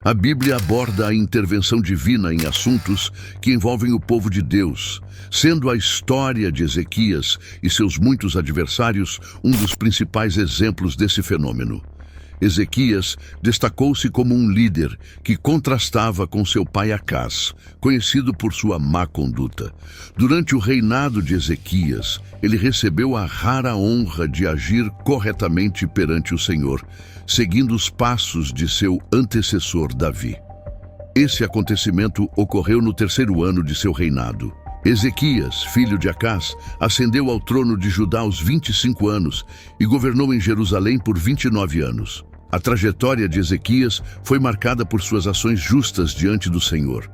A Bíblia aborda a intervenção divina em assuntos que envolvem o povo de Deus, sendo a história de Ezequias e seus muitos adversários um dos principais exemplos desse fenômeno. Ezequias destacou-se como um líder que contrastava com seu pai Acás, conhecido por sua má conduta. Durante o reinado de Ezequias, ele recebeu a rara honra de agir corretamente perante o Senhor, seguindo os passos de seu antecessor Davi. Esse acontecimento ocorreu no 3º ano de seu reinado. Ezequias, filho de Acás, ascendeu ao trono de Judá aos 25 anos e governou em Jerusalém por 29 anos. A trajetória de Ezequias foi marcada por suas ações justas diante do Senhor,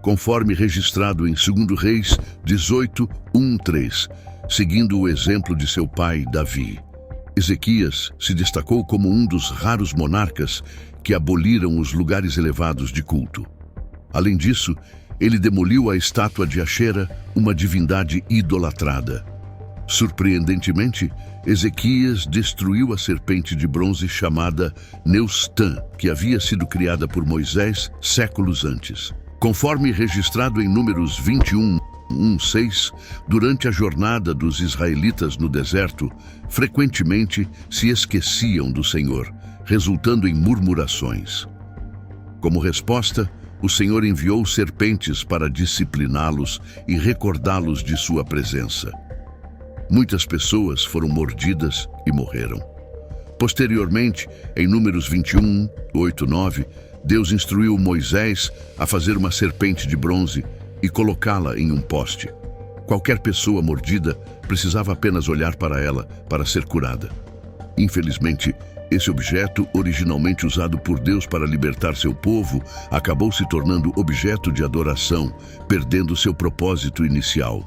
conforme registrado em 2 Reis 18, 1-3, seguindo o exemplo de seu pai Davi. Ezequias se destacou como um dos raros monarcas que aboliram os lugares elevados de culto. Além disso, ele demoliu a estátua de Axera, uma divindade idolatrada. Surpreendentemente, Ezequias destruiu a serpente de bronze chamada Neustã, que havia sido criada por Moisés séculos antes. Conforme registrado em Números 21, 1-6, durante a jornada dos israelitas no deserto, frequentemente se esqueciam do Senhor, resultando em murmurações. Como resposta, o Senhor enviou serpentes para discipliná-los e recordá-los de sua presença. Muitas pessoas foram mordidas e morreram. Posteriormente, em Números 21, 8-9, Deus instruiu Moisés a fazer uma serpente de bronze e colocá-la em um poste. Qualquer pessoa mordida precisava apenas olhar para ela para ser curada. Infelizmente, esse objeto, originalmente usado por Deus para libertar seu povo, acabou se tornando objeto de adoração, perdendo seu propósito inicial.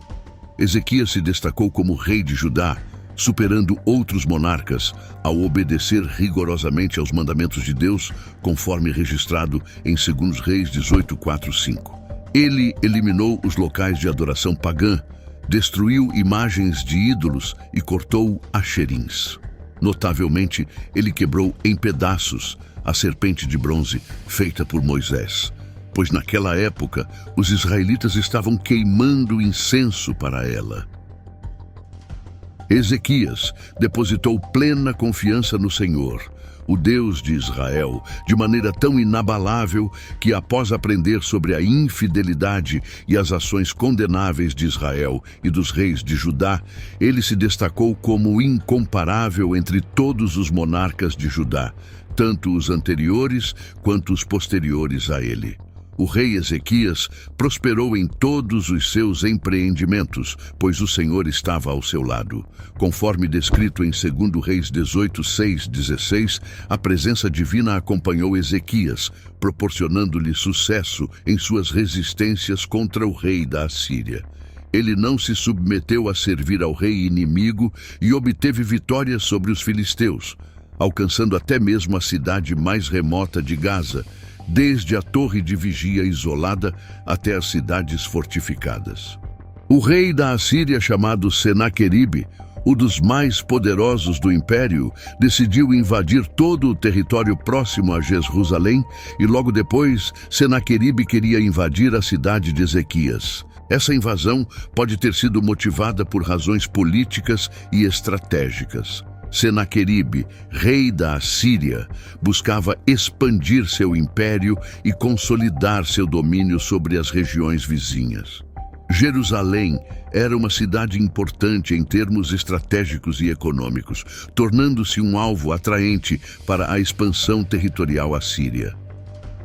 Ezequias se destacou como rei de Judá, superando outros monarcas ao obedecer rigorosamente aos mandamentos de Deus, conforme registrado em 2 Reis 18, 4-5. Ele eliminou os locais de adoração pagã, destruiu imagens de ídolos e cortou axerins. Notavelmente, ele quebrou em pedaços a serpente de bronze feita por Moisés, pois naquela época os israelitas estavam queimando incenso para ela. Ezequias depositou plena confiança no Senhor, o Deus de Israel, de maneira tão inabalável que, após aprender sobre a infidelidade e as ações condenáveis de Israel e dos reis de Judá, ele se destacou como incomparável entre todos os monarcas de Judá, tanto os anteriores quanto os posteriores a ele. O rei Ezequias prosperou em todos os seus empreendimentos, pois o Senhor estava ao seu lado. Conforme descrito em 2 Reis 18, 6-16, a presença divina acompanhou Ezequias, proporcionando-lhe sucesso em suas resistências contra o rei da Assíria. Ele não se submeteu a servir ao rei inimigo e obteve vitórias sobre os filisteus, alcançando até mesmo a cidade mais remota de Gaza, desde a torre de vigia isolada até as cidades fortificadas. O rei da Assíria, chamado Senaqueribe, um dos mais poderosos do império, decidiu invadir todo o território próximo a Jerusalém e logo depois Senaqueribe queria invadir a cidade de Ezequias. Essa invasão pode ter sido motivada por razões políticas e estratégicas. Senaqueribe, rei da Assíria, buscava expandir seu império e consolidar seu domínio sobre as regiões vizinhas. Jerusalém era uma cidade importante em termos estratégicos e econômicos, tornando-se um alvo atraente para a expansão territorial assíria.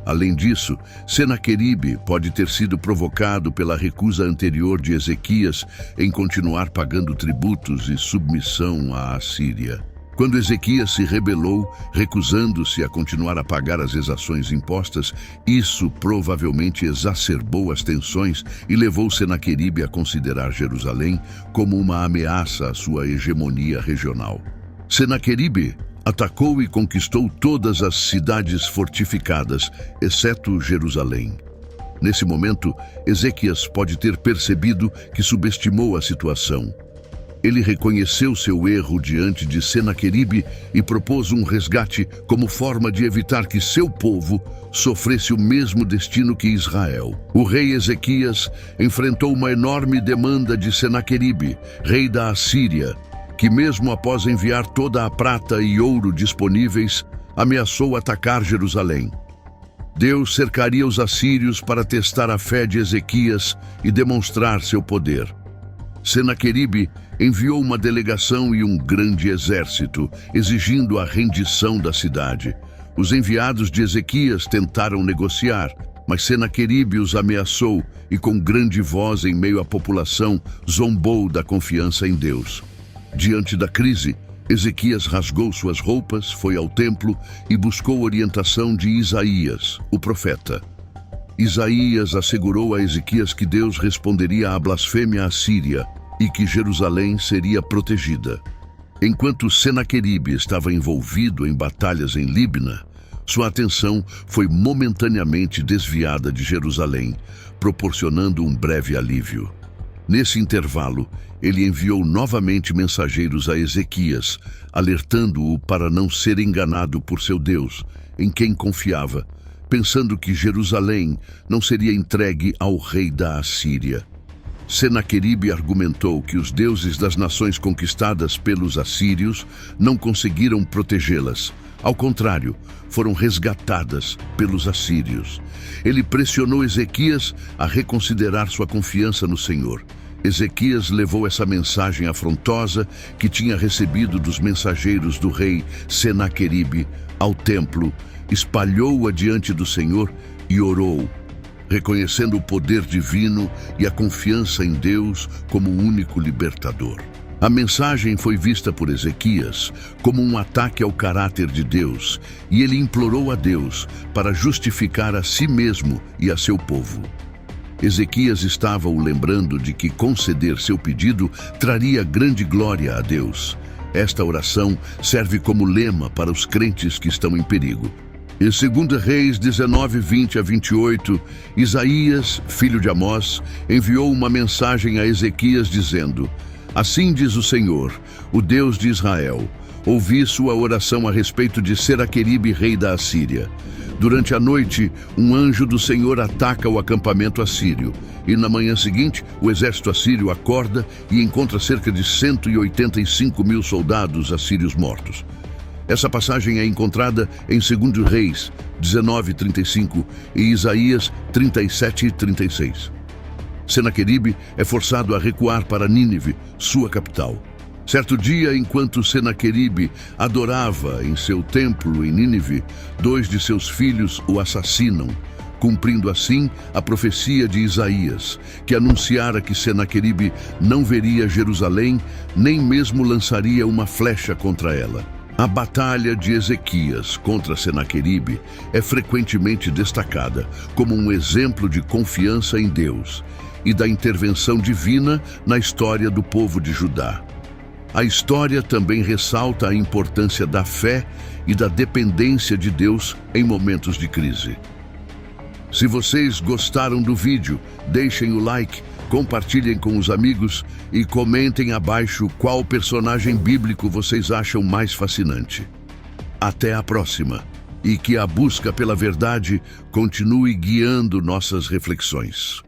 Além disso, Senaqueribe pode ter sido provocado pela recusa anterior de Ezequias em continuar pagando tributos e submissão à Assíria. Quando Ezequias se rebelou, recusando-se a continuar a pagar as exações impostas, isso provavelmente exacerbou as tensões e levou Senaqueribe a considerar Jerusalém como uma ameaça à sua hegemonia regional. Senaqueribe atacou e conquistou todas as cidades fortificadas, exceto Jerusalém. Nesse momento, Ezequias pode ter percebido que subestimou a situação. Ele reconheceu seu erro diante de Senaqueribe e propôs um resgate como forma de evitar que seu povo sofresse o mesmo destino que Israel. O rei Ezequias enfrentou uma enorme demanda de Senaqueribe, rei da Assíria, que mesmo após enviar toda a prata e ouro disponíveis, ameaçou atacar Jerusalém. Deus cercaria os assírios para testar a fé de Ezequias e demonstrar seu poder. Senaqueribe enviou uma delegação e um grande exército, exigindo a rendição da cidade. Os enviados de Ezequias tentaram negociar, mas Senaqueribe os ameaçou e, com grande voz em meio à população, zombou da confiança em Deus. Diante da crise, Ezequias rasgou suas roupas, foi ao templo e buscou orientação de Isaías, o profeta. Isaías assegurou a Ezequias que Deus responderia à blasfêmia assíria e que Jerusalém seria protegida. Enquanto Senaqueribe estava envolvido em batalhas em Líbna, sua atenção foi momentaneamente desviada de Jerusalém, proporcionando um breve alívio. Nesse intervalo, ele enviou novamente mensageiros a Ezequias, alertando-o para não ser enganado por seu Deus, em quem confiava, pensando que Jerusalém não seria entregue ao rei da Assíria. Senaqueribe argumentou que os deuses das nações conquistadas pelos assírios não conseguiram protegê-las. Ao contrário, foram resgatadas pelos assírios. Ele pressionou Ezequias a reconsiderar sua confiança no Senhor. Ezequias levou essa mensagem afrontosa que tinha recebido dos mensageiros do rei Senaqueribe ao templo, espalhou-a diante do Senhor e orou, reconhecendo o poder divino e a confiança em Deus como o único libertador. A mensagem foi vista por Ezequias como um ataque ao caráter de Deus, e ele implorou a Deus para justificar a si mesmo e a seu povo. Ezequias estava o lembrando de que conceder seu pedido traria grande glória a Deus. Esta oração serve como lema para os crentes que estão em perigo. Em 2 Reis 19, 20 a 28, Isaías, filho de Amós, enviou uma mensagem a Ezequias dizendo: Assim diz o Senhor, o Deus de Israel, ouvi sua oração a respeito de Senaqueribe, rei da Assíria. Durante a noite, um anjo do Senhor ataca o acampamento assírio, e na manhã seguinte, o exército assírio acorda e encontra cerca de 185.000 soldados assírios mortos. Essa passagem é encontrada em 2 Reis 19:35 e Isaías 37:36. Senaqueribe é forçado a recuar para Nínive, sua capital. Certo dia, enquanto Senaqueribe adorava em seu templo em Nínive, 2 de seus filhos o assassinam, cumprindo assim a profecia de Isaías, que anunciara que Senaqueribe não veria Jerusalém, nem mesmo lançaria uma flecha contra ela. A batalha de Ezequias contra Senaqueribe é frequentemente destacada como um exemplo de confiança em Deus e da intervenção divina na história do povo de Judá. A história também ressalta a importância da fé e da dependência de Deus em momentos de crise. Se vocês gostaram do vídeo, deixem o like, compartilhem com os amigos e comentem abaixo qual personagem bíblico vocês acham mais fascinante. Até a próxima, e que a busca pela verdade continue guiando nossas reflexões.